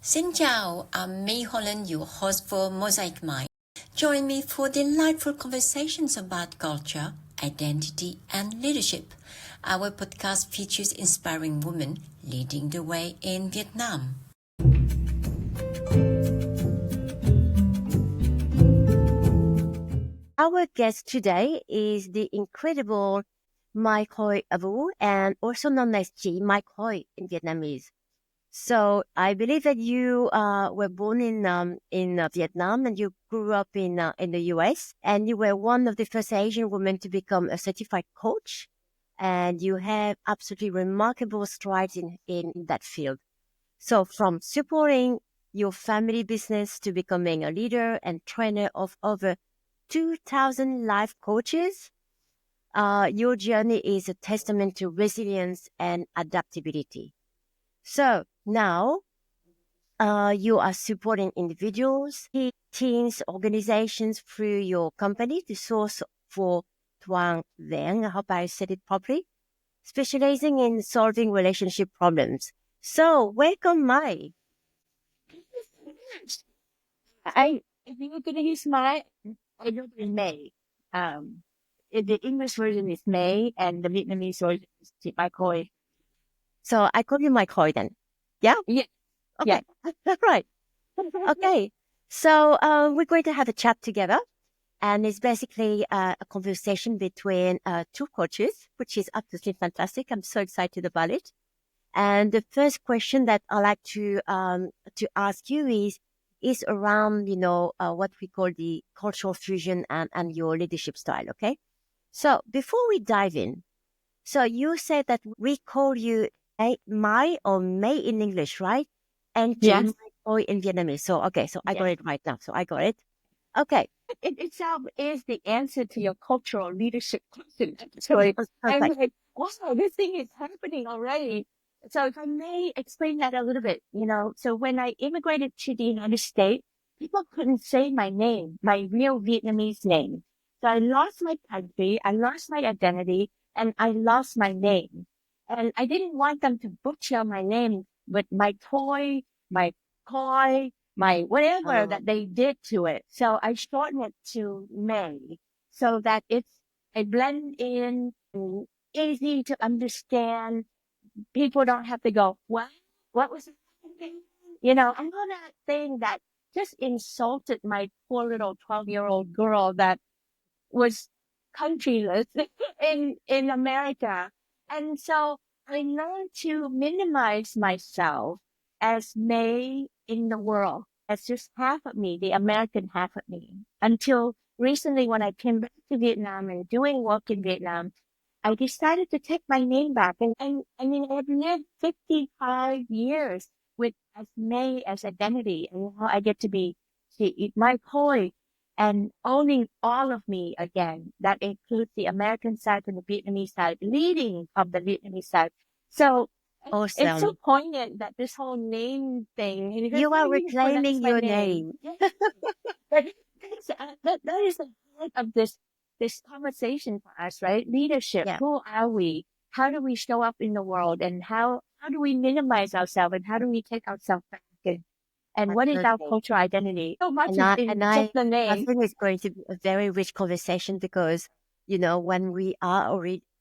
Xin chào, I'm May Holland, your host for Mosaic Mind. Join me for delightful conversations about culture, identity, and leadership. Our podcast features inspiring women leading the way in Vietnam. Our guest today is the incredible Mai Khôi, and also known as Chị Mai Khôi in Vietnamese. So I believe that you were born in Vietnam and you grew up in the US, and you were one of the first Asian women to become a certified coach, and you have absolutely remarkable strides in that field. So from supporting your family business to becoming a leader and trainer of over 2,000 life coaches, your journey is a testament to resilience and adaptability. So now you are supporting individuals, teams, organizations through your company, the source for Toàn Vẹn, I hope I said it properly, specializing in solving relationship problems. So welcome, Mai. If you're going to use my, I know it's May. The English version is May, and the Vietnamese version is Chị Mai Khôi. So I call you Mai Khôi then. Yeah? Yeah. Okay. Yeah. Right. Okay. So we're going to have a chat together. And it's basically a conversation between two coaches, which is absolutely fantastic. I'm so excited about it. And the first question that I like to ask you is around, what we call the cultural fusion and your leadership style. Okay. So before we dive in, so you said that we call you Mai or May in English, right? And Yes. Mai Khôi in Vietnamese. So, okay. So I got it right now. So I got it. Okay. It itself is the answer to your cultural leadership question. So I'm like, wow, this thing is happening already. So if I may explain that a little bit, so when I immigrated to the United States, people couldn't say my name, my real Vietnamese name. So I lost my country, I lost my identity, and I lost my name. And I didn't want them to butcher my name with my toy, my koi, my whatever that they did to it. So I shortened it to May so that it's a blend in, easy to understand. People don't have to go, what was it? I'm not that thing that just insulted my poor little 12-year-old girl that was countryless in America. And so I learned to minimize myself as May in the world, as just half of me, the American half of me. Until recently, when I came back to Vietnam and doing work in Vietnam, I decided to take my name back. And I mean, I've lived 55 years with as May as identity. And now I get to be Chị Mai Khôi and owning all of me again. That includes the American side and the Vietnamese side, leading of the Vietnamese side. So Awesome. it's so poignant that this whole name thing. You are reclaiming your name. But that is the heart of this conversation for us, right? Leadership. Yeah. Who are we? How do we show up in the world? And how do we minimize ourselves? And how do we take ourselves back? And what is our cultural identity? So much in just the name. I think it's going to be a very rich conversation because, when we are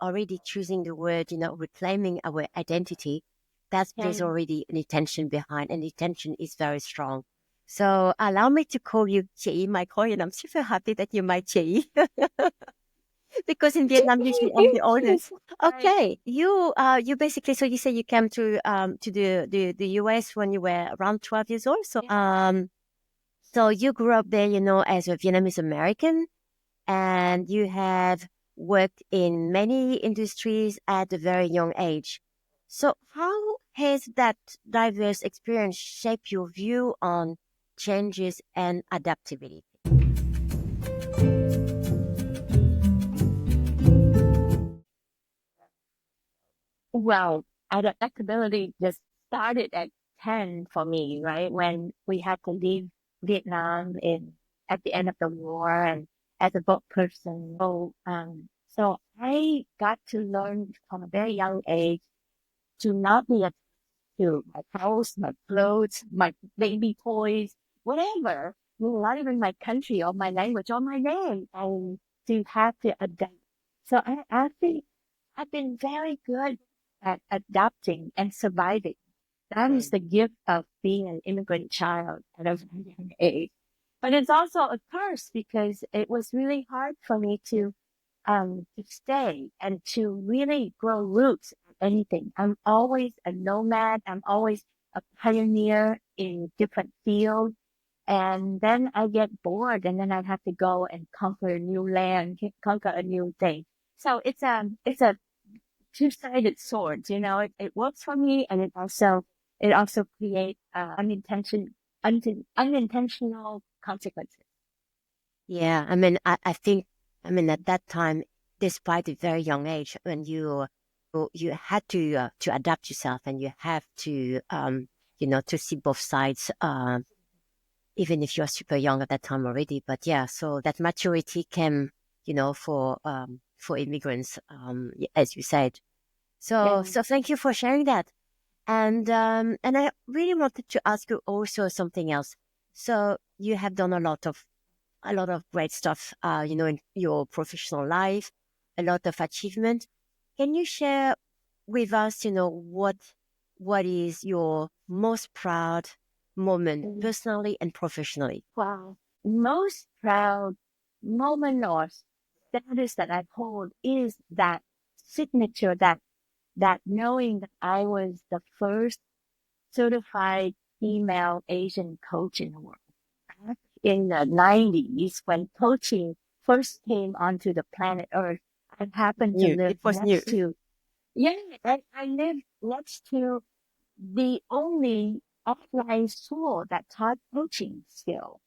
already choosing the word, reclaiming our identity, there's already an intention behind, and the intention is very strong. So allow me to call you Chị Mai Khôi, and I'm super happy that you're my Chị. Because in Vietnam, usually I'm the oldest. Okay, you basically, so you say you came to the US when you were around 12 years old. So so you grew up there, as a Vietnamese American, and you have worked in many industries at a very young age. So how has that diverse experience shaped your view on changes and adaptability? Well, adaptability just started at 10 for me, right? When we had to leave Vietnam at the end of the war and as a boat person. So I got to learn from a very young age to not be to my house, my clothes, my baby toys, whatever, not even my country or my language or my name, and to have to adapt. So I think I've been very good at adapting and surviving. That is the gift of being an immigrant child at a very young age. But it's also a curse because it was really hard for me to stay and to really grow roots in anything. I'm always a nomad. I'm always a pioneer in different fields. And then I get bored and then I have to go and conquer a new land, conquer a new thing. So it's a two-sided sword, it works for me and it also creates, unintentional consequences. Yeah, I mean, I think, I mean, at that time, despite a very young age, when you had to adapt yourself, and you have to to see both sides, even if you're super young at that time already. But yeah, so that maturity came, for immigrants, as you said. So Yeah. so thank you for sharing that. And I really wanted to ask you also something else. So you have done a lot of great stuff, in your professional life, a lot of achievement. Can you share with us, what is your most proud moment Mm. personally and professionally? Wow. Most proud moment or status that I hold is that signature, that knowing that I was the first certified female Asian coach in the world. Back in the 90s, when coaching first came onto the planet Earth, I happened to New. live It was new. yeah, I lived next to the only offline school that taught coaching skill.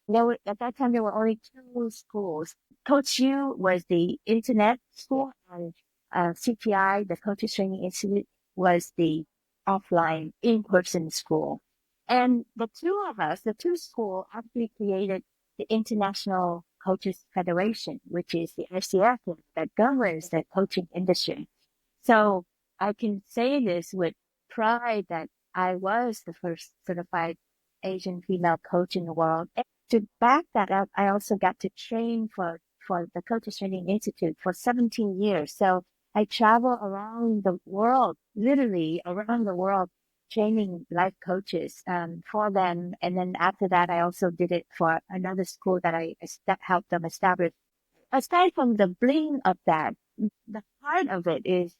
At that time, there were only two schools. Coach U was the internet school, and CTI, the Coaches Training Institute, was the offline in-person school. And the two of us, the two schools, actually created the International Coaches Federation, which is the ICF that governs the coaching industry. So I can say this with pride that I was the first certified Asian female coach in the world. And to back that up, I also got to train for the Coaches Training Institute for 17 years. So I travel around the world, literally around the world, training life coaches for them. And then after that, I also did it for another school that that helped them establish. Aside from the bling of that, the heart of it is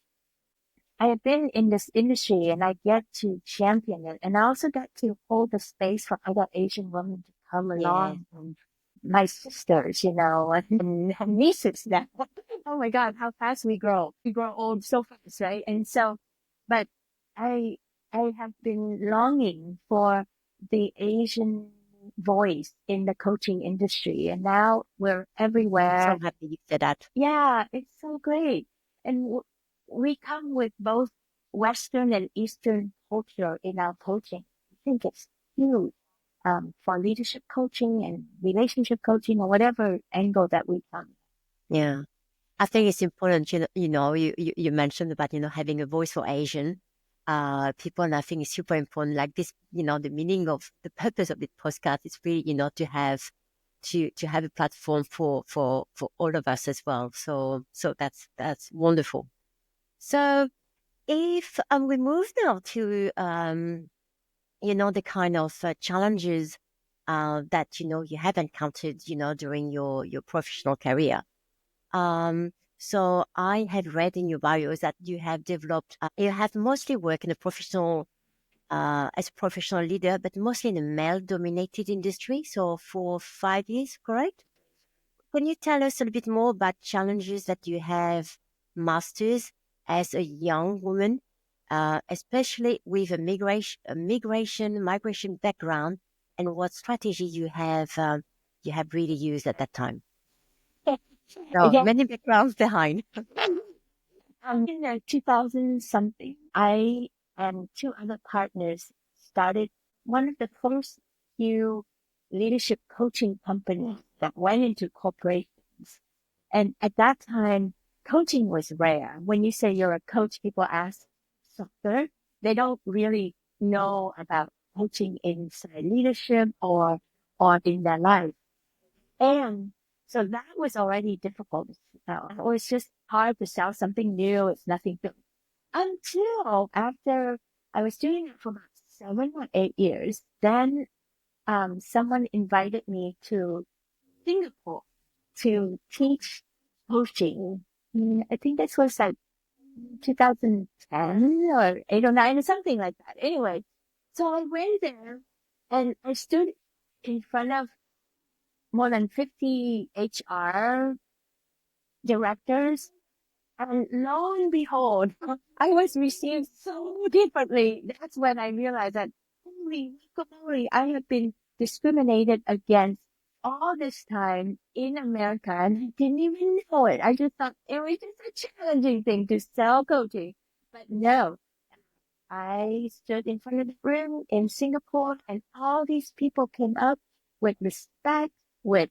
I have been in this industry and I get to champion it. And I also get to hold the space for other Asian women to come Yeah. along. And my sisters, and nieces now. Oh my God, how fast we grow. We grow old so fast, right? And so, but I, I have been longing for the Asian voice in the coaching industry. And now we're So everywhere. happy you said that. Yeah, it's so great. And we come with both Western and Eastern culture in our coaching. I think it's huge for leadership coaching and relationship coaching or whatever angle that we come. Yeah. I think it's important, you mentioned about, having a voice for Asian people, and I think it's super important. Like this, the meaning of the purpose of the podcast is really, to have a platform for all of us as well. So that's wonderful. So if we move now to the kind of challenges that you have encountered, during your professional career. So I had read in your bios that you have mostly worked in a professional, as a professional leader, but mostly in a male-dominated industry. So for 5 years, correct? Can you tell us a little bit more about challenges that you have mastered as a young woman, especially with migration background, and what strategy you have really used at that time? So Yeah. many backgrounds behind. In 2000 something, I and two other partners started one of the first few leadership coaching companies that went into corporations. And at that time, coaching was rare. When you say you're a coach, people ask, soccer? They don't really know about coaching inside leadership or in their life. And so that was already difficult. It was just hard to sell something new. It's nothing new. Until after I was doing it for about 7 or 8 years, then someone invited me to Singapore to teach coaching. I think this was like 2010 or 8 or 9 or something like that. Anyway, so I went there and I stood in front of more than 50 HR directors. And lo and behold, I was received so differently. That's when I realized that, holy guacamole, I have been discriminated against all this time in America and I didn't even know it. I just thought it was just a challenging thing to sell coaching. But no, I stood in front of the room in Singapore and all these people came up with respect, with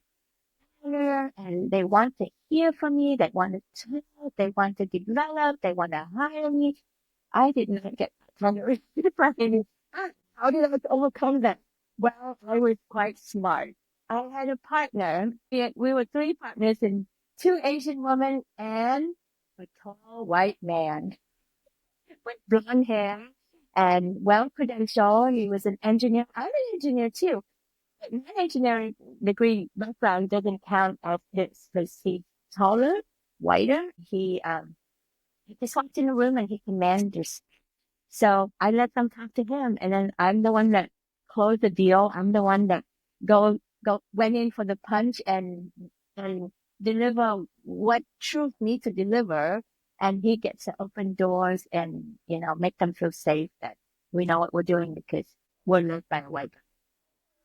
honor, and they want to hear from me. They want to talk. They want to develop. They want to hire me. I did not get that. How did I overcome that? Well, I was quite smart. I had a partner. We were three partners and two Asian women and a tall white man with blonde hair and well credentialed. He was an engineer. I'm an engineer too. But my engineering degree background doesn't count as this because he's taller, whiter. He just walked in the room and he commanded. So I let them talk to him, and then I'm the one that closed the deal. I'm the one that went in for the punch and deliver what truth needs to deliver, and he gets to open doors and make them feel safe that we know what we're doing because we're led by a white.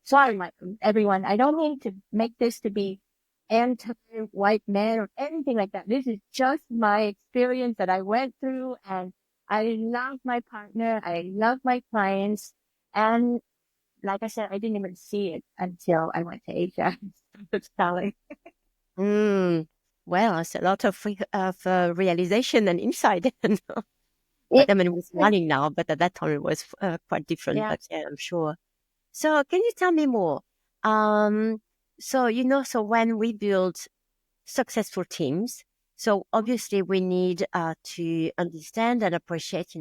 Sorry, everyone. I don't mean to make this to be anti-white man or anything like that. This is just my experience that I went through, and I love my partner. I love my clients. And like I said, I didn't even see it until I went to Asia. It's telling. Well, it's a lot of realization and insight. But I mean, it was running now, but at that time it was quite different. Yeah. But yeah, I'm sure. So can you tell me more? So when we build successful teams, so obviously we need to understand and appreciate,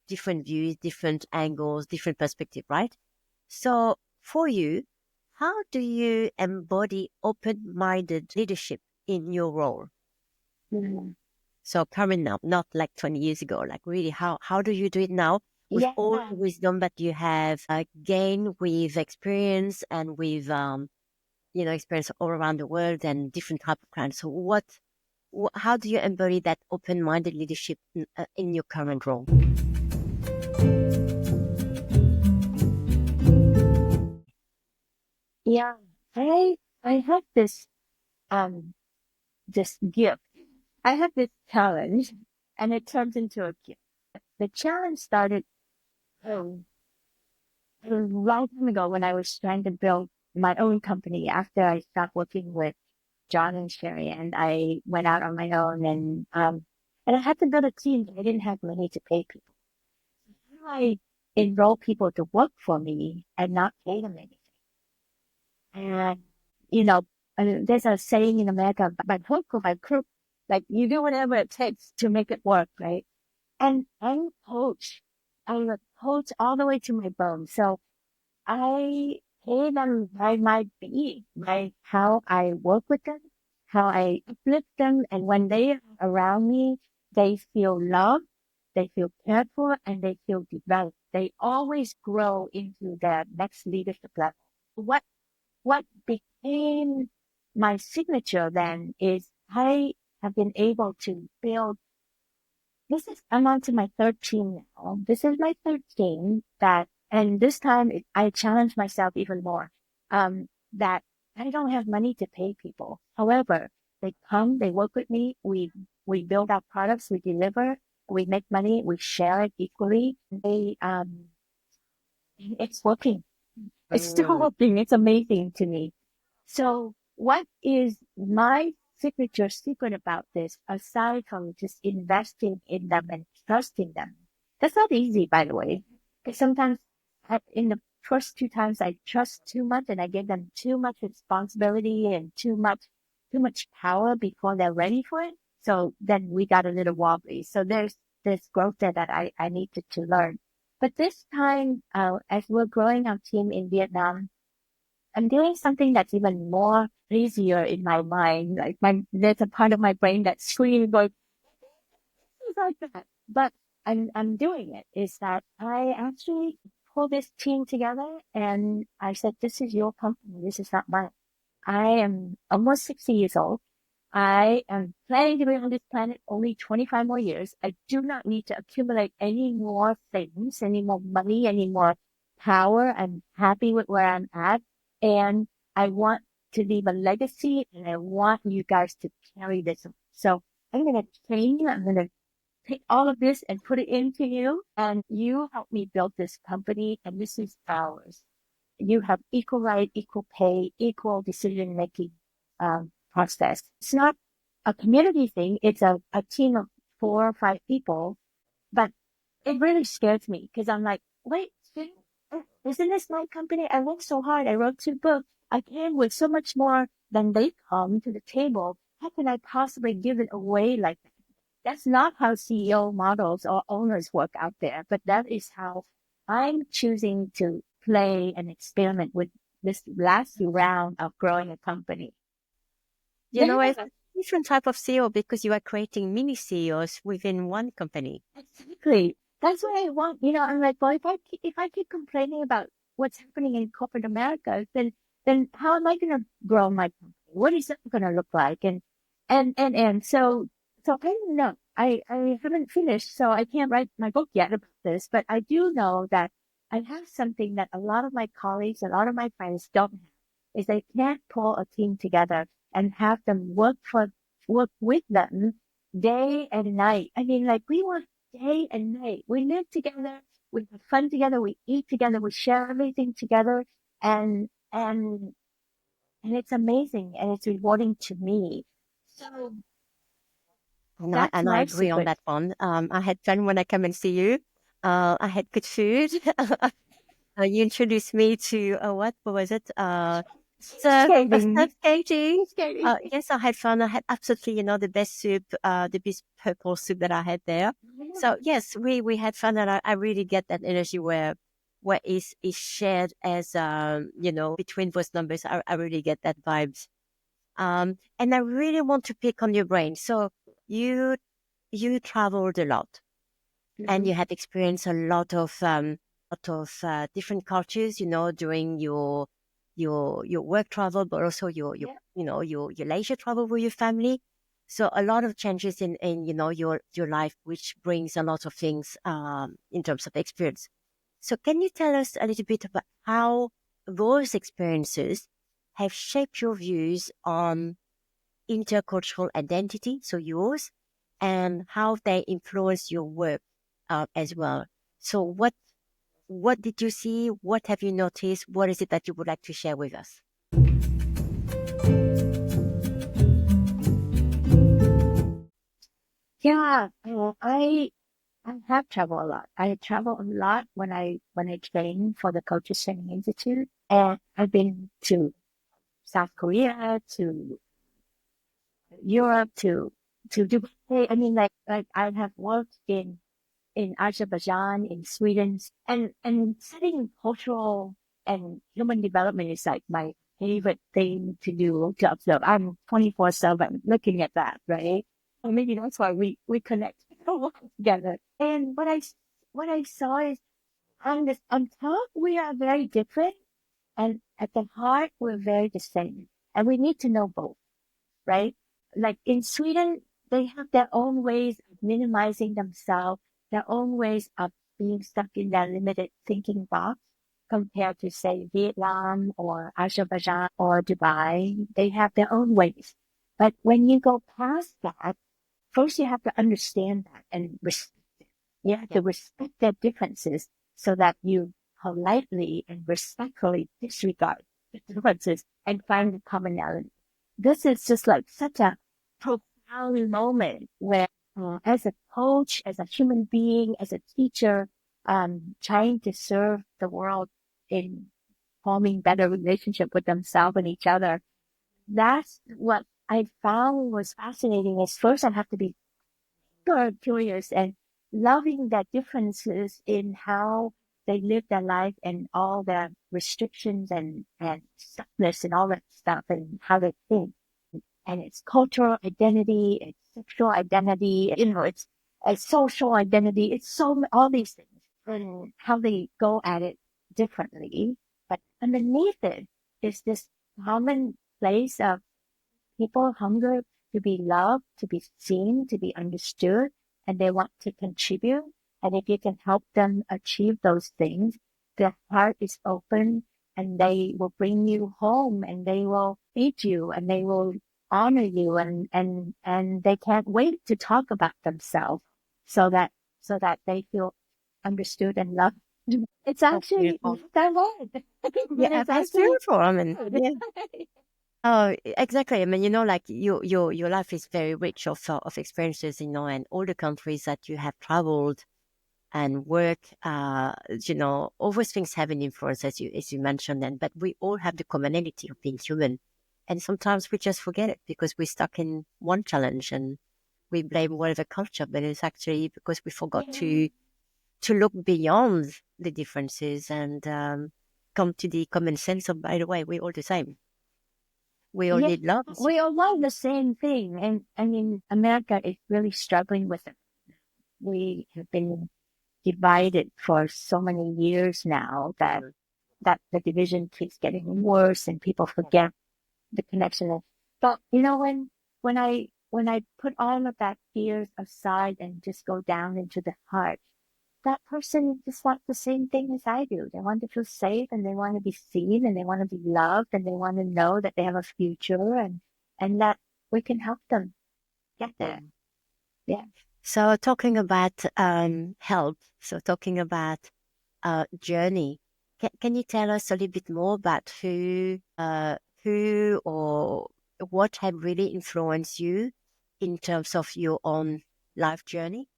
different views, different angles, different perspective, right? So for you, how do you embody open-minded leadership in your role? So current now, not like 20 years ago, like really, how do you do it now with all the wisdom that you have gained with experience and with, experience all around the world and different type of clients? So how do you embody that open-minded leadership in your current role? Yeah, I have this gift. I have this challenge, and it turns into a gift. The challenge started a long time ago when I was trying to build my own company after I stopped working with John and Sherry, and I went out on my own, and I had to build a team. I didn't have money to pay people. I enroll people to work for me and not pay them anything. And there's a saying in America, by hook or by crook, like you do whatever it takes to make it work, right? And I'm a coach. I'm a coach all the way to my bones. So I pay them by my being, by how I work with them, how I uplift them. And when they are around me, they feel loved, they feel cared for, and they feel developed. They always grow into their next leadership level. What became my signature then is I have been able to build. I'm on to my third team now. This is my third team and this time I challenge myself even more, that I don't have money to pay people. However, they come, they work with me. We build our products, we deliver, we make money, we share it equally. It's working. It's still working. It's amazing to me. So what is my signature secret about this, aside from just investing in them and trusting them? That's not easy, by the way. Because sometimes in the first 2 times I trust too much and I give them too much responsibility and too much power before they're ready for it. So then we got a little wobbly. So there's this growth there that I needed to learn. But this time, as we're growing our team in Vietnam, I'm doing something that's even more easier in my mind. Like there's a part of my brain that's screaming, going, "It's like that." But I'm doing it. Is that I actually pull this team together, and I said, "This is your company. This is not mine. I am almost 60 years old. I am planning to be on this planet only 25 more years. I do not need to accumulate any more things, any more money, any more power. I'm happy with where I'm at. And I want to leave a legacy, and I want you guys to carry this. So I'm going to train you. I'm going to take all of this and put it into you, and you help me build this company, and this is ours. You have equal right, equal pay, equal decision-making process. It's not a community thing. It's a team of 4 or 5 people, but it really scares me because I'm like, wait, isn't this my company? I worked so hard. I wrote 2 books. I came with so much more than they come to the table. How can I possibly give it away like that? That's not how CEO models or owners work out there, but that is how I'm choosing to play and experiment with this last round of growing a company. It's a different type of CEO because you are creating mini CEOs within one company. Exactly. That's what I want. I'm like, well, if I keep complaining about what's happening in corporate America, then how am I going to grow my company? What is that going to look like? So I don't know. I haven't finished, so I can't write my book yet about this, but I do know that I have something that a lot of my colleagues, a lot of my friends don't have, is they can't pull a team together and have them work with them day and night. I mean, like we work day and night. We live together, we have fun together, we eat together, we share everything together, and it's amazing and it's rewarding to me. So that's And I my agree on secret. that one. I had fun when I come and see you. I had good food. You introduced me to what was it? Surf Skating. skating. Skating. Yes, I had fun. I had absolutely, the best soup, the best purple soup that I had there. So yes, we had fun, and I really get that energy where is shared as between those numbers. I really get that vibes. And I really want to pick on your brain. So you traveled a lot, and you had experienced a lot of different cultures, during your work travel, but also your leisure travel with your family. So a lot of changes in your life, which brings a lot of things in terms of experience. So can you tell us a little bit about how those experiences have shaped your views on intercultural identity, so yours, and how they influence your work as well? So what did you see? What have you noticed? What is it that you would like to share with us? Yeah, I have traveled a lot. I travel a lot when I train for the Culture Training Institute, and I've been to South Korea, to Europe, to Dubai. I mean, like I have worked in Azerbaijan, in Sweden, and studying cultural and human development is like my favorite thing to do, to observe. I'm 24/7 looking at that, right? Or maybe that's why we connect a lot together. And what I saw is on top we are very different, and at the heart we're very the same, and we need to know both, right? Like in Sweden, they have their own ways of minimizing themselves, their own ways of being stuck in their limited thinking box compared to, say, Vietnam or Azerbaijan or Dubai. They have their own ways. But when you go past that, first you have to understand that and respect it. You have to respect their differences so that you politely and respectfully disregard the differences and find the commonality. This is just like such a profound moment where, as a coach, as a human being, as a teacher, trying to serve the world in forming better relationship with themselves and each other. That's what I found was fascinating. Is first I have to be super curious and loving the differences in how they live their life and all the restrictions and stuckness and all that stuff and how they think. And it's cultural identity, it's sexual identity, it's a social identity. It's all these things and how they go at it differently. But underneath it is this common place of people hunger to be loved, to be seen, to be understood, and they want to contribute. And if you can help them achieve those things, their heart is open and they will bring you home and they will feed you and they will honor you and they can't wait to talk about themselves so that they feel understood and loved. It's actually not that hard. But Yeah, it's that's actually beautiful. I mean, hard. yeah. Oh, exactly. I mean, like your life is very rich of experiences, and all the countries that you have traveled and work, all those things have an influence as you mentioned, but we all have the commonality of being human. And sometimes we just forget it because we're stuck in one challenge and we blame whatever culture, but it's actually because we forgot Yeah. to look beyond the differences and come to the common sense of, by the way, we're all the same. We all Yeah, need love. we all want the same thing. And I mean, America is really struggling with it. We have been divided for so many years now that the division keeps getting worse and people forget the connection. But when I put all of that fears aside and just go down into the heart, that person just wants the same thing as I do. They want to feel safe and they want to be seen and they want to be loved and they want to know that they have a future and that we can help them get there. Yeah. So talking about help, so talking about journey, can you tell us a little bit more about who or what have really influenced you in terms of your own life journey?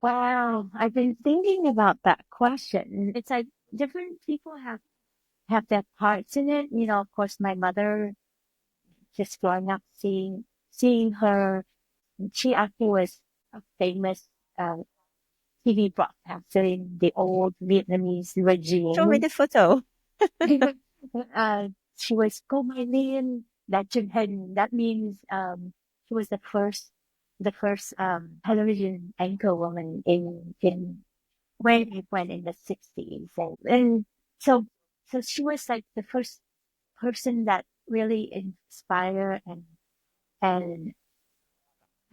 Wow. I've been thinking about that question. It's like different people have their parts in it. Of course, my mother, just growing up, seeing her, she actually was a famous uh, TV broadcaster in the old Vietnamese Show me regime. the photo. uh, she was Cô Mai Liên, that that means she was the first television anchor woman in way it went in the 60s. And so she was like the first person that really inspired and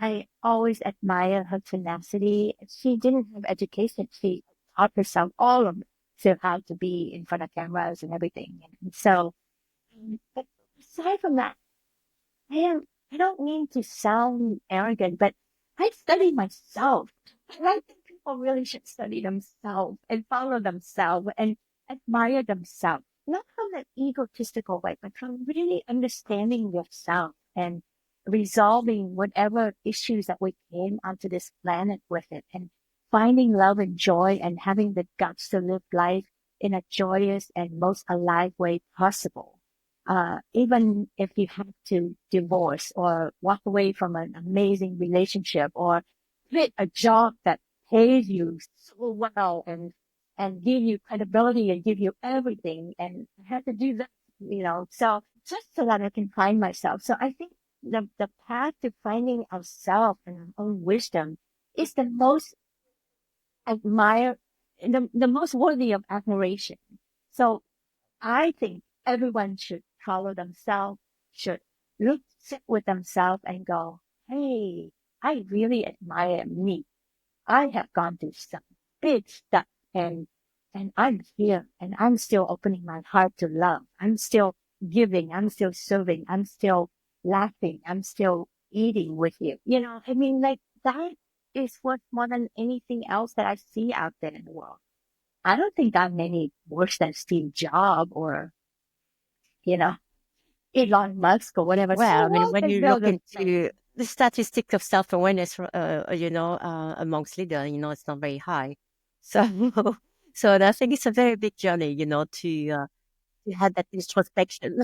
I always admire her tenacity. She didn't have education. She taught herself all of it. So how to be in front of cameras and everything. And so, but aside from that, I don't mean to sound arrogant, but I study myself. I think people really should study themselves and follow themselves and admire themselves. Not from an egotistical way, but from really understanding yourself and resolving whatever issues that we came onto this planet with it and finding love and joy and having the guts to live life in a joyous and most alive way possible. Even if you have to divorce or walk away from an amazing relationship or quit a job that pays you so well and give you credibility and give you everything. And I had to do that, so just so that I can find myself. So I think the path to finding ourselves and our own wisdom is the most admire, the most worthy of admiration. So I think everyone should follow themselves, should sit with themselves and go, hey, I really admire me. I have gone through some big stuff and I'm here and I'm still opening my heart to love. I'm still giving. I'm still serving. I'm still laughing. I'm still eating with you. I mean, like that is what more than anything else that I see out there in the world. I don't think I'm any worse than Steve Jobs or, you know, Elon Musk or whatever. So Well, I mean, what? when They you build look the into thing. the statistics of self-awareness, amongst leaders, it's not very high. So, so I think it's a very big journey, to have that introspection.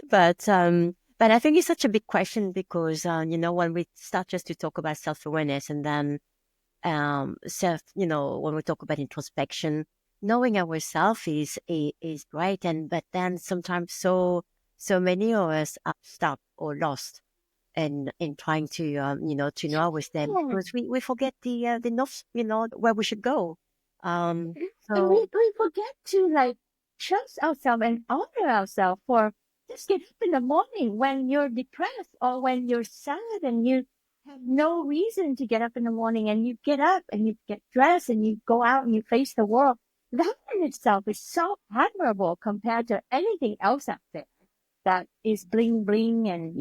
But I think it's such a big question because, when we start just to talk about self-awareness and then when we talk about introspection, knowing ourselves is great, but then sometimes so many of us are stuck or lost in trying to know ourselves Yeah. because we forget the north, where we should go. And So we forget to like trust ourselves and honor ourselves for just get up in the morning when you're depressed or when you're sad and you have no reason to get up in the morning and you get up and you get dressed and you go out and you face the world. That in itself is so admirable compared to anything else out there that is bling bling and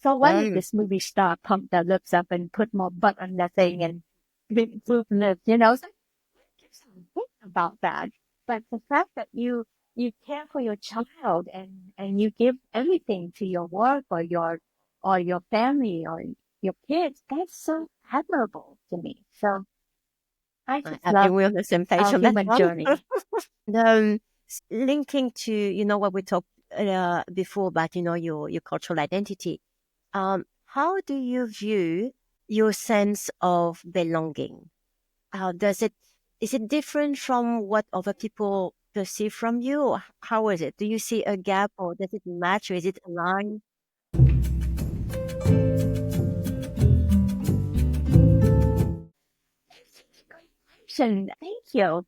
so when did this movie star pump their lips up and put more butt on their thing and big boob lips, so think about that. But the fact that you care for your child and you give everything to your work or your family or your kids, that's so admirable to me. So I just I think love we're on the same page our on that human one. journey. um, Linking to what we talked before about your cultural identity. How do you view your sense of belonging? Is it different from what other people perceive from you? Or how is it? Do you see a gap or does it match or is it aligned? Thank you.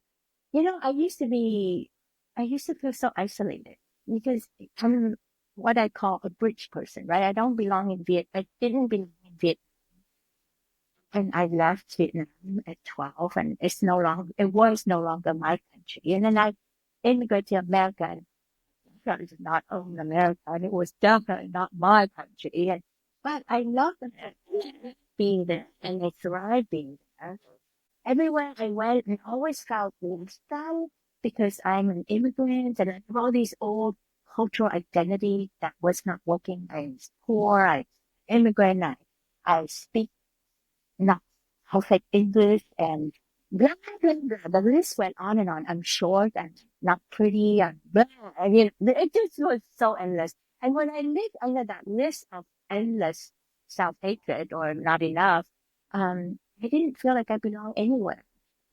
I used to feel so isolated because I'm what I call a bridge person, right? I don't belong in Viet. I didn't belong in Viet, and I left Vietnam at 12, and it was no longer my country. And then I immigrated to America, and that is not own America, and it was definitely not my country. But I loved America, being there, and I thrived being there. Everywhere I went, I always felt less than because I'm an immigrant and I have all these old cultural identity that was not working. I was poor, I immigrant, I speak not perfect English and blah, blah, blah. The list went on and on. I'm short and not pretty and blah. I mean, it just was so endless. And when I lived under that list of endless self-hatred or not enough, I didn't feel like I belonged anywhere.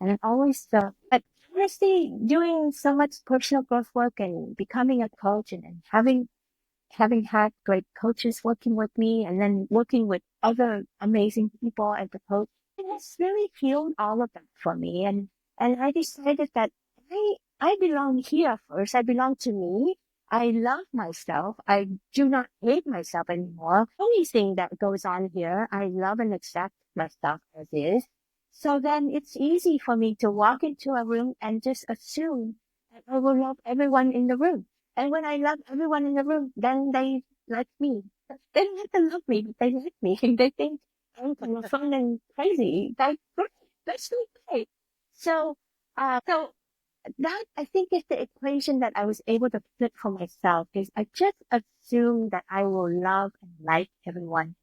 And I always felt, but honestly, doing so much personal growth work and becoming a coach and having had great coaches working with me and then working with other amazing people as a coach, it has really healed all of that for me. And I decided that I belong here first. I belong to me. I love myself. I do not hate myself anymore. Anything that goes on here, I love and accept myself as is. So then it's easy for me to walk into a room and just assume that I will love everyone in the room. And when I love everyone in the room, then they like me. They don't have to love me, but they like me. They think I'm kind of fun and crazy. That's so great. So that I think is the equation that I was able to flip for myself is I just assume that I will love and like everyone.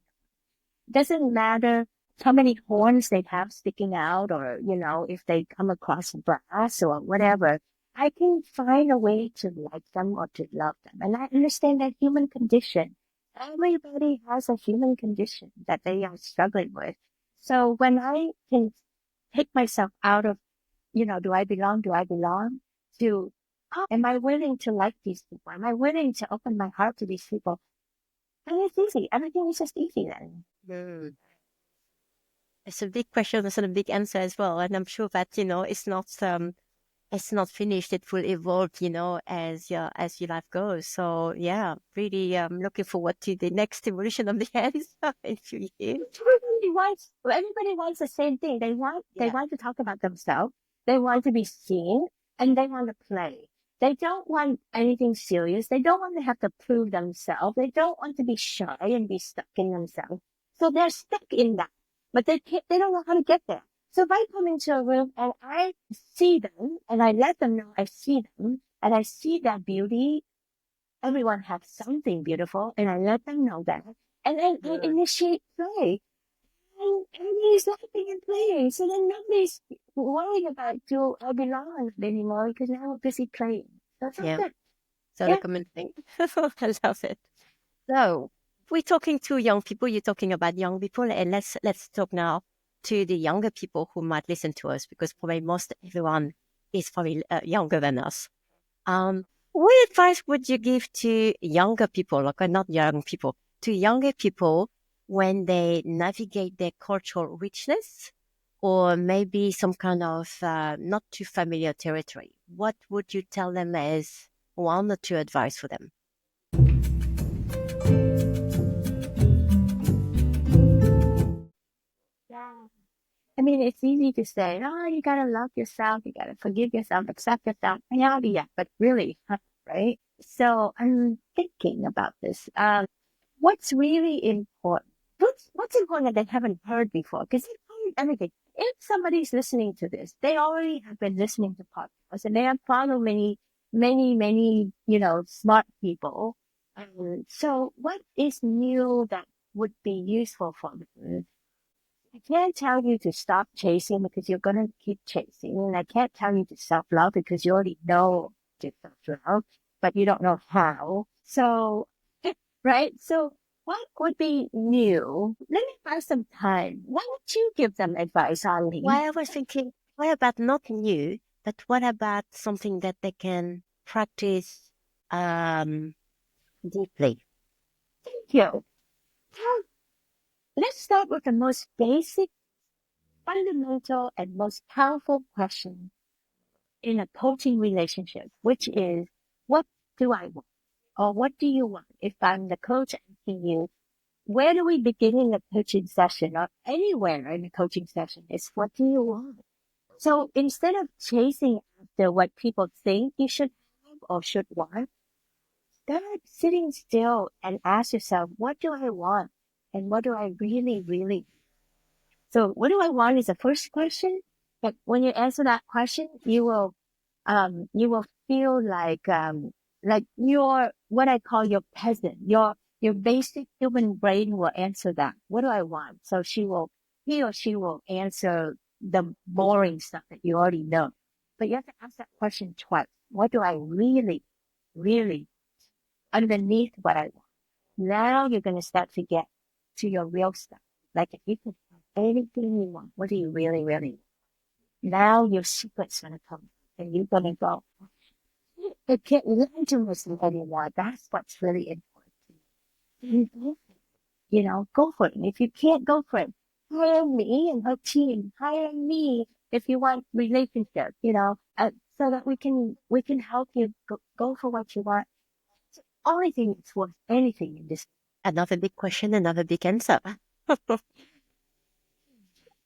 Doesn't matter how many horns they have sticking out or, if they come across brass or whatever. I can find a way to like them or to love them. And I understand that human condition. Everybody has a human condition that they are struggling with. So when I can take myself out of, do I belong? Do I belong? To, oh, am I willing to like these people? Am I willing to open my heart to these people? And it's easy. Everything is just easy then. Mm. It's a big question, it's a big answer as well. And I'm sure that, it's not finished. It will evolve, as your life goes. So yeah, really looking forward to the next evolution of the hands in a few years. Everybody wants the same thing. They Yeah. want to talk about themselves. They want to be seen and they want to play. They don't want anything serious. They don't want to have to prove themselves. They don't want to be shy and be stuck in themselves. So they're stuck in that, but they don't know how to get there. So if I come into a room and I see them and I let them know I see them and I see their beauty, everyone has something beautiful and I let them know that. And then I initiate play. And everybody's laughing and playing. So then nobody's worried about do I belong anymore because now we're busy playing. So it's all good. So the common thing. I love it. So we're talking to young people. You're talking about young people, and let's talk now to the younger people who might listen to us, because probably most everyone is probably younger than us. What advice would you give to younger people, like not young people, to younger people when they navigate their cultural richness, or maybe some kind of not too familiar territory? What would you tell them as one or two advice for them? Yeah. I mean, it's easy to say, oh, you gotta love yourself, you gotta forgive yourself, accept yourself. Yeah, but really, right? So I'm thinking about this. What's really important? What's important that they haven't heard before? Because they've heard everything. If somebody's listening to this, they already have been listening to podcasts and they have followed many, smart people. So what is new that would be useful for them? I can't tell you to stop chasing because you're going to keep chasing. And I can't tell you to self-love because you already know to self-love, but you don't know how. So, right? So what would be new? Let me buy some time. Why don't you give them advice, Ali? Why I was thinking, what about not new, but what about something that they can practice deeply? Thank you. Well, let's start with the most basic, fundamental, and most powerful question in a coaching relationship, which is, what do I want? Or what do you want? If I'm the coach asking you, where do we begin in the coaching session or anywhere in the coaching session is, what do you want? So instead of chasing after what people think you should have or should want, start sitting still and ask yourself, what do I want? And what do I really, really? So what do I want is the first question. But when you answer that question, you will feel like you're what I call your peasant. Your basic human brain will answer that. What do I want? So he or she will answer the boring stuff that you already know. But you have to ask that question twice. What do I really, really underneath what I want? Now you're going to start to get to your real stuff. Like if you can have anything you want, what do you really, really want? Now your secret's going to come and you're going to go, I can't lie to myself anymore. That's what's really important. Go for it. And if you can't go for it, hire me and her team. Hire me if you want relationship, so that we can help you go for what you want. Only thing that's worth anything in this. Another big question, another big answer.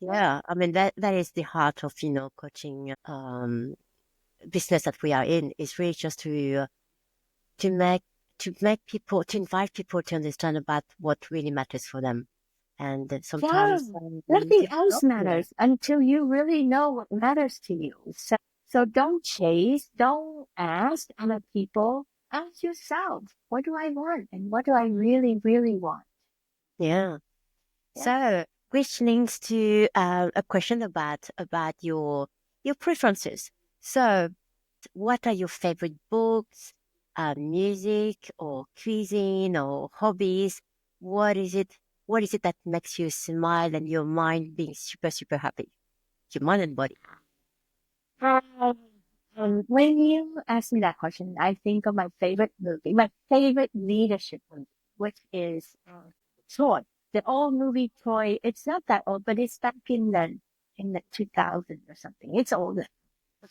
Yeah, I mean that is the heart of coaching business that we are in, is really just to make people, to invite people to understand about what really matters for them, and sometimes Nothing else matters until you really know what matters to you. So don't chase, don't ask other people. Ask yourself, what do I want, and what do I really, really want? Yeah. So, which links to a question about your preferences. So, what are your favorite books, music, or cuisine, or hobbies? What is it? What is it that makes you smile and your mind being super, super happy? Your mind and body. When you ask me that question, I think of my favorite movie, my favorite leadership movie, which is Troy, the old movie Troy. It's not that old, but it's back in the 2000s or something. It's older.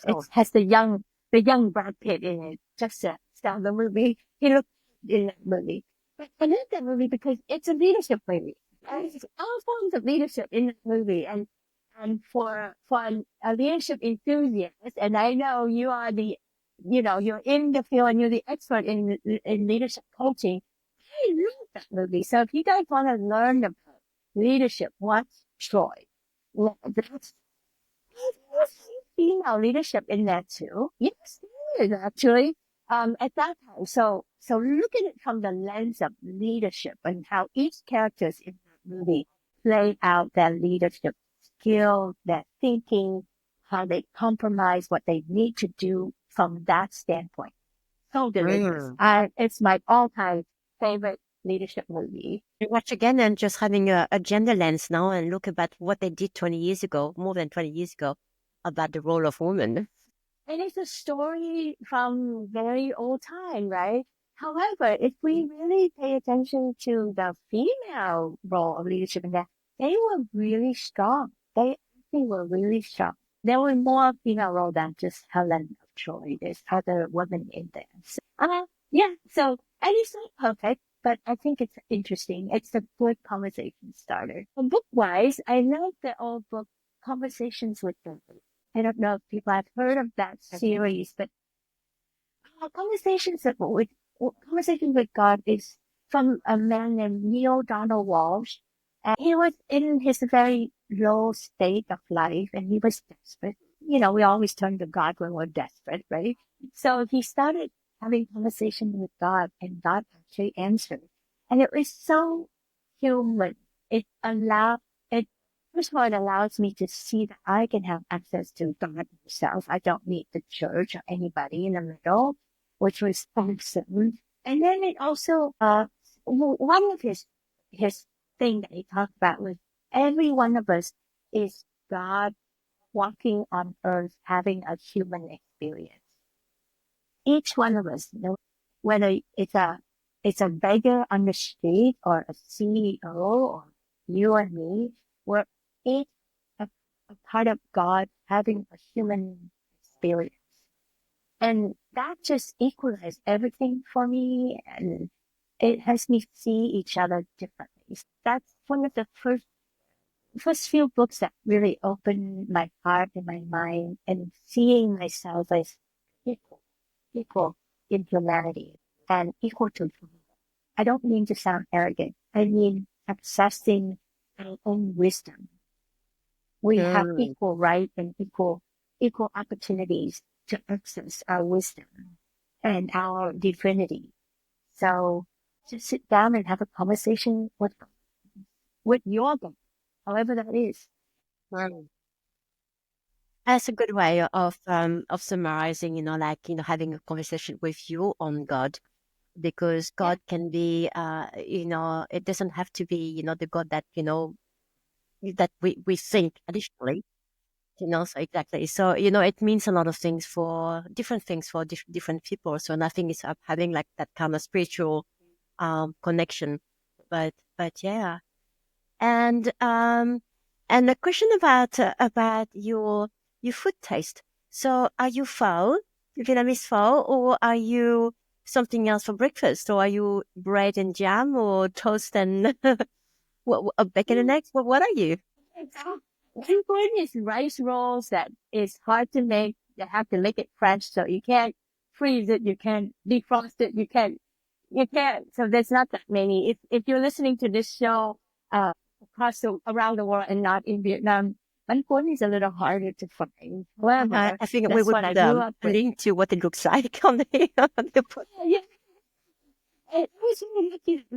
It has the young Brad Pitt in it. Just to start the movie, in that movie. But I love that movie because it's a leadership movie. There's all forms of leadership in that movie, and for a leadership enthusiast, and I know you are you're in the field and you're the expert in leadership coaching. I love that movie. So if you guys want to learn about leadership, watch Troy. That's female leadership in that too. Yes, there is actually. at that time. So look at it from the lens of leadership and how each characters in the movie play out their leadership skill, their thinking, how they compromise, what they need to do from that standpoint. So delicious. It's my all-time favorite leadership movie. You watch again and just having a gender lens now and look about what they did 20 years ago, more than 20 years ago, about the role of women. And it's a story from very old time, right? However, if we really pay attention to the female role of leadership in that, they were really strong. They were really strong. There were more female role than just Helen of Troy. There's other women in there. So, and it's not perfect, but I think it's interesting. It's a good conversation starter. Book-wise, I love the old book, Conversations with God. I don't know if people have heard of that series, but Conversations with God is from a man named Neil Donald Walsh. And he was in his very low state of life and he was desperate. We always turn to God when we're desperate, right? So he started having conversation with God and God actually answered. And it was so human. First of all, it allows me to see that I can have access to God himself. I don't need the church or anybody in the middle, which was awesome. And then it also, one of his thing that he talked about was every one of us is God walking on earth having a human experience. Each one of us, whether it's a beggar on the street or a CEO or you and me, we're each a part of God having a human experience. And that just equalized everything for me. And it has me see each other differently. That's one of the first few books that really opened my heart and my mind and seeing myself as equal in humanity and equal to God. I don't mean to sound arrogant. I mean accessing our own wisdom. We have equal right and equal opportunities to access our wisdom and our divinity. So just sit down and have a conversation with your God, however that is. That's a good way of summarizing, having a conversation with you on God, because God can be, it doesn't have to be, the God that, that we think additionally, so exactly. So, it means a lot of things for different different people. So nothing is having like that kind of spiritual connection, but yeah. And a question about your food taste. So are you pho, Vietnamese pho, or are you something else for breakfast? Or are you bread and jam or toast and bacon and eggs? What are you? One is rice rolls that is hard to make. You have to make it fresh, so you can't freeze it, you can't defrost it, you can't. So there's not that many. If you're listening to this show around the world and not in Vietnam, bánh cuốn is a little harder to find. However, I think we that's would what I grew up with. link to what it looks like on the Yeah. It was really lucky that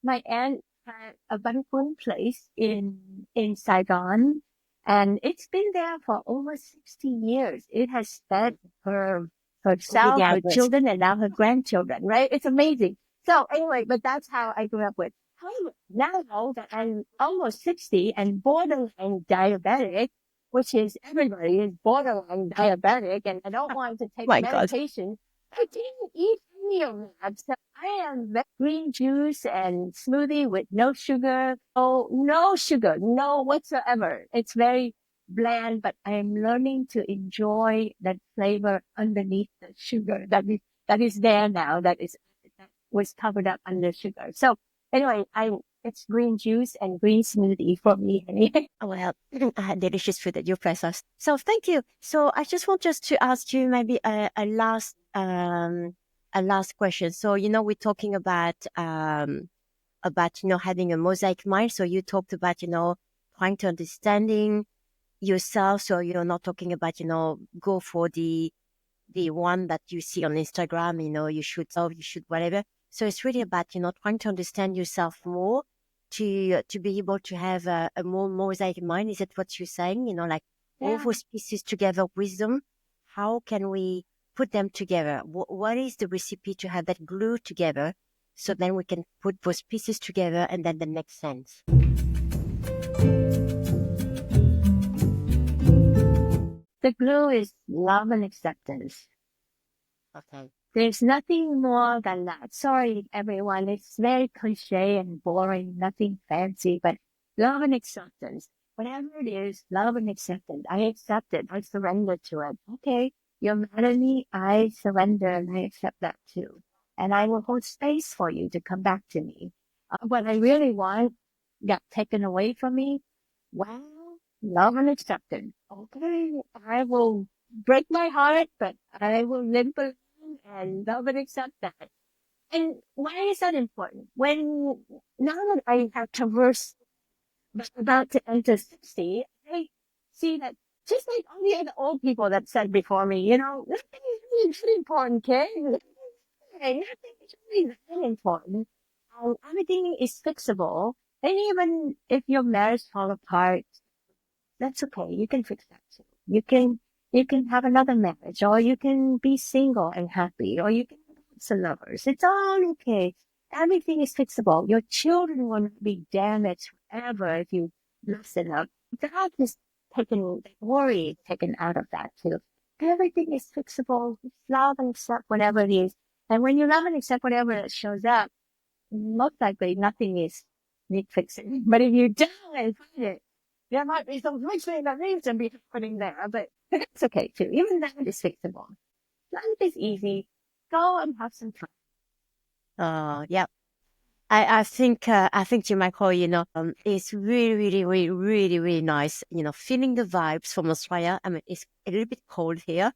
my aunt had a bánh cuốn place in Saigon, and it's been there for over 60 years. It has fed herself, her children, and now her grandchildren, right? It's amazing. So anyway, but that's how I grew up with. However, now that I'm almost 60 and borderline diabetic, which is everybody is borderline diabetic, and I don't want to take medication, I didn't eat any of that. So I am green juice and smoothie with no sugar. Oh, no sugar, no whatsoever. It's very bland, but I'm learning to enjoy that flavor underneath the sugar that is there now. That was covered up under sugar. So anyway, it's green juice and green smoothie for me. Well, delicious food at your place. So thank you. So I just want to ask you maybe a last question. So we're talking about having a mosaic mind. So you talked about trying to understanding yourself. So you're not talking about go for the the one that you see on Instagram, you should love, you should whatever. So it's really about, trying to understand yourself more to be able to have a more mosaic mind. Is that what you're saying? Like all those pieces together, wisdom, how can we put them together? What is the recipe to have that glue together so then we can put those pieces together and then they make sense? The glue is love and acceptance. Okay. There's nothing more than that. Sorry, everyone. It's very cliche and boring, nothing fancy, but love and acceptance. Whatever it is, love and acceptance. I accept it. I surrender to it. Okay, you're mad at me. I surrender and I accept that too. And I will hold space for you to come back to me. What I really want got taken away from me. Wow, love and acceptance. Okay, I will break my heart, but I will live and love and accept that. And why is that important? Now that I have traversed, about to enter 60, I see that just like all the other old people that said before me, nothing is really that important, kid. Okay, nothing is really that important. Everything is fixable. And even if your marriage fall apart, that's okay. You can fix that too. You can have another marriage, or you can be single and happy, or you can have some lovers. It's all okay. Everything is fixable. Your children will not be damaged forever if you mess it up. God is taken, worry taken out of that too. Everything is fixable. Love and accept whatever it is. And when you love and accept whatever that shows up, most likely nothing is need fixing. But if you don't and find it, there might be some fixing that needs to be putting there, but it's okay too. Even that is fixable. Life is easy. Go and have some fun. Yeah. I think Chị Mai Khôi, it's really, really, really, really, really nice, feeling the vibes from Australia. I mean, it's a little bit cold here.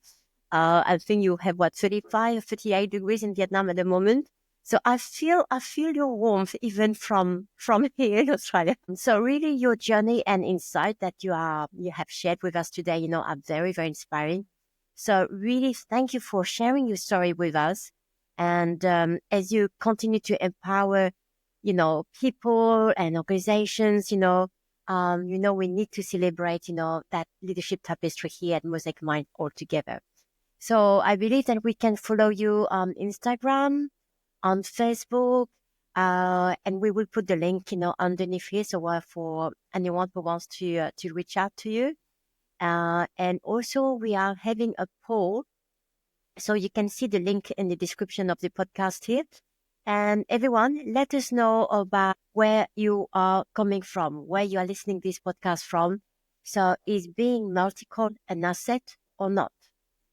I think you have 35, 38 degrees in Vietnam at the moment. So I feel your warmth even from here in Australia. So really your journey and insight that you have shared with us today, are very, very inspiring. So really thank you for sharing your story with us. And as you continue to empower, people and organizations, we need to celebrate, that leadership tapestry here at Mosaic Mind all together. So I believe that we can follow you on Instagram, on Facebook, and we will put the link, underneath here. So for anyone who wants to reach out to you. And also we are having a poll. So you can see the link in the description of the podcast here. And everyone, let us know about where you are coming from, where you are listening to this podcast from. So is being multicultural an asset or not?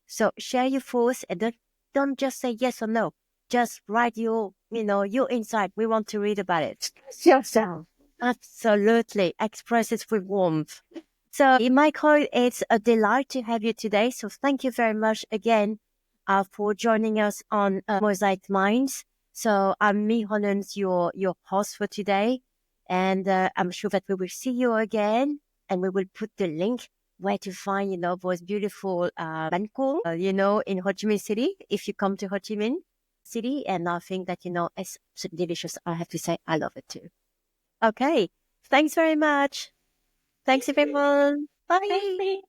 So share your thoughts and don't just say yes or no. Just write your insight. We want to read about it. Express yourself. Absolutely. Express it with warmth. So, Mai Khôi, it's a delight to have you today. So thank you very much again for joining us on Mosaic Minds. So I'm Holland, your host for today. And I'm sure that we will see you again. And we will put the link where to find, those beautiful bánh cuốn, in Ho Chi Minh City, if you come to Ho Chi Minh City. And I think that, it's so delicious. I have to say, I love it too. Okay. Thanks very much. Thanks, everyone. Bye.